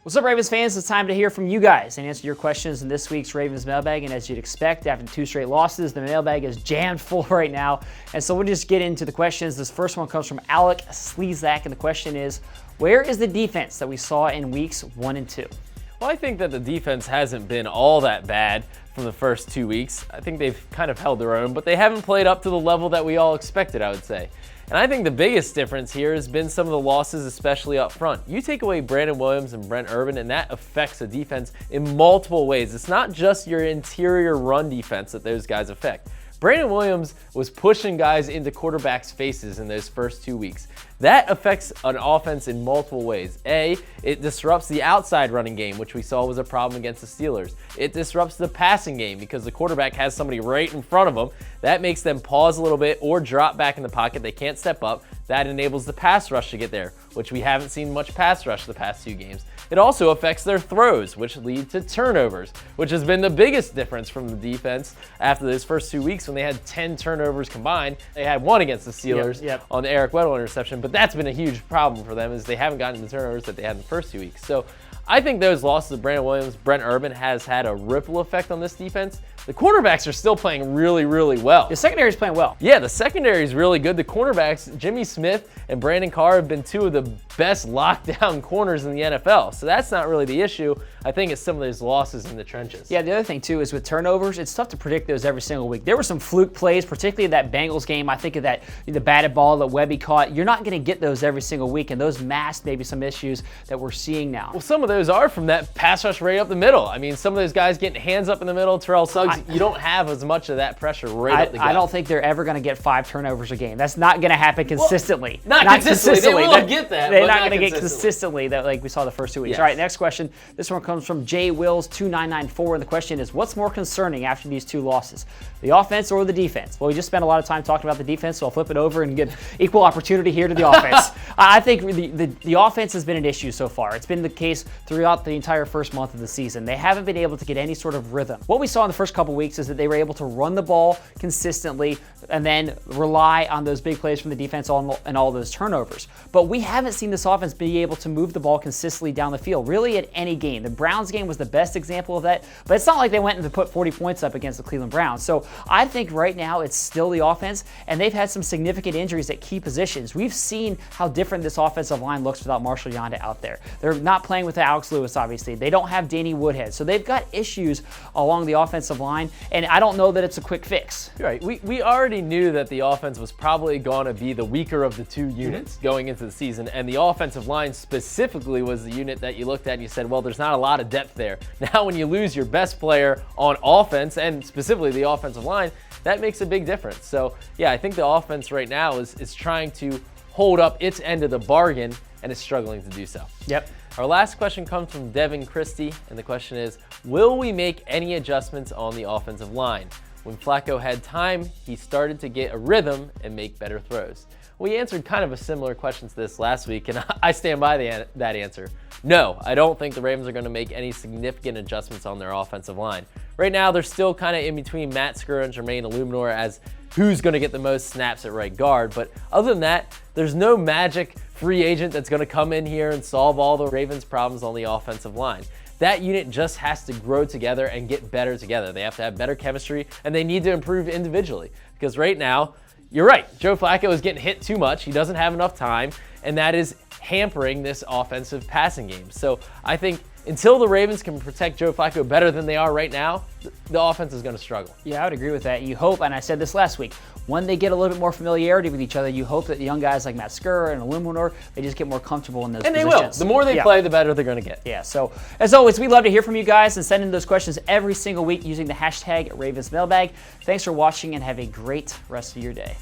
What's up, Ravens fans? It's time to hear from you guys and answer your questions in this week's Ravens Mailbag. And as you'd expect, after 2 straight losses, the mailbag is jammed full right now. And so we'll just get into the questions. This first one comes from Alec Slezak, and the question is, where is the defense that we saw in weeks 1 and 2? Well, I think that the defense hasn't been all that bad from the first 2 weeks. I think they've kind of held their own, but they haven't played up to the level that we all expected, I would say. And I think the biggest difference here has been some of the losses, especially up front. You take away Brandon Williams and Brent Urban, and that affects the defense in multiple ways. It's not just your interior run defense that those guys affect. Brandon Williams was pushing guys into quarterbacks' faces in those first 2 weeks. That affects an offense in multiple ways. A, it disrupts the outside running game, which we saw was a problem against the Steelers. It disrupts the passing game because the quarterback has somebody right in front of them. That makes them pause a little bit or drop back in the pocket. They can't step up. That enables the pass rush to get there, which we haven't seen much pass rush the past 2 games. It also affects their throws, which lead to turnovers, which has been the biggest difference from the defense after those first 2 weeks when they had 10 turnovers combined. They had 1 against the Steelers on the Eric Weddle interception, but that's been a huge problem for them is they haven't gotten the turnovers that they had in the first 2 weeks. So I think those losses of Brandon Williams, Brent Urban has had a ripple effect on this defense. The cornerbacks are still playing really, really well. The secondary is playing well. Yeah, the secondary is really good. The cornerbacks, Jimmy Smith and Brandon Carr, have been 2 of the best lockdown corners in the NFL. So that's not really the issue. I think it's some of those losses in the trenches. Yeah, the other thing, too, is with turnovers, it's tough to predict those every single week. There were some fluke plays, particularly that Bengals game. I think of that, the batted ball that Webby caught. You're not going to get those every single week, and those mask maybe some issues that we're seeing now. Well, some of those are from that pass rush right up the middle. I mean, some of those guys getting hands up in the middle, Terrell Suggs, you don't have as much of that pressure right up the gut. I don't think they're ever going to get 5 turnovers a game. That's not going to happen consistently. Well, not consistently. They will get that. They're not going to get consistently that like we saw the first 2 weeks. Yes. All right, next question. This one comes from Jay Wills 2994, and the question is, what's more concerning after these 2 losses, the offense or the defense? Well, we just spent a lot of time talking about the defense, so I'll flip it over and get equal opportunity here to the offense. I think the offense has been an issue so far. It's been the case throughout the entire first month of the season. They haven't been able to get any sort of rhythm. What we saw in the first couple weeks is that they were able to run the ball consistently and then rely on those big plays from the defense and all those turnovers. But we haven't seen this offense be able to move the ball consistently down the field, really at any game. The Browns game was the best example of that, but it's not like they went and put 40 points up against the Cleveland Browns. So I think right now it's still the offense, and they've had some significant injuries at key positions. We've seen how different this offensive line looks without Marshall Yanda out there. They're not playing with Alex Lewis, obviously. They don't have Danny Woodhead. So they've got issues along the offensive line, and I don't know that it's a quick fix. Right. We already knew that the offense was probably going to be the weaker of the 2 units going into the season, and the offensive line specifically was the unit that you looked at and you said, well, there's not a lot of depth there. Now when you lose your best player on offense, and specifically the offensive line, that makes a big difference. So yeah, I think the offense right now is trying to hold up its end of the bargain, and it's struggling to do so. Yep. Our last question comes from Devin Christie, and the question is, will we make any adjustments on the offensive line? When Flacco had time, he started to get a rhythm and make better throws. We answered kind of a similar question to this last week, and I stand by that answer. No, I don't think the Ravens are going to make any significant adjustments on their offensive line. Right now, they're still kind of in between Matt Skura and Jermaine Illuminor as who's going to get the most snaps at right guard. But other than that, there's no magic free agent that's going to come in here and solve all the Ravens' problems on the offensive line. That unit just has to grow together and get better together. They have to have better chemistry, and they need to improve individually. Because right now, you're right, Joe Flacco is getting hit too much. He doesn't have enough time, and that is hampering this offensive passing game. So I think until the Ravens can protect Joe Flacco better than they are right now, the offense is going to struggle. Yeah, I would agree with that. You hope, and I said this last week, when they get a little bit more familiarity with each other, you hope that the young guys like Matt Skura and Illuminor, they just get more comfortable in those positions. And they will. The more they play, the better they're going to get. Yeah, so as always, we love to hear from you guys and send in those questions every single week using the hashtag #RavensMailbag. Thanks for watching and have a great rest of your day.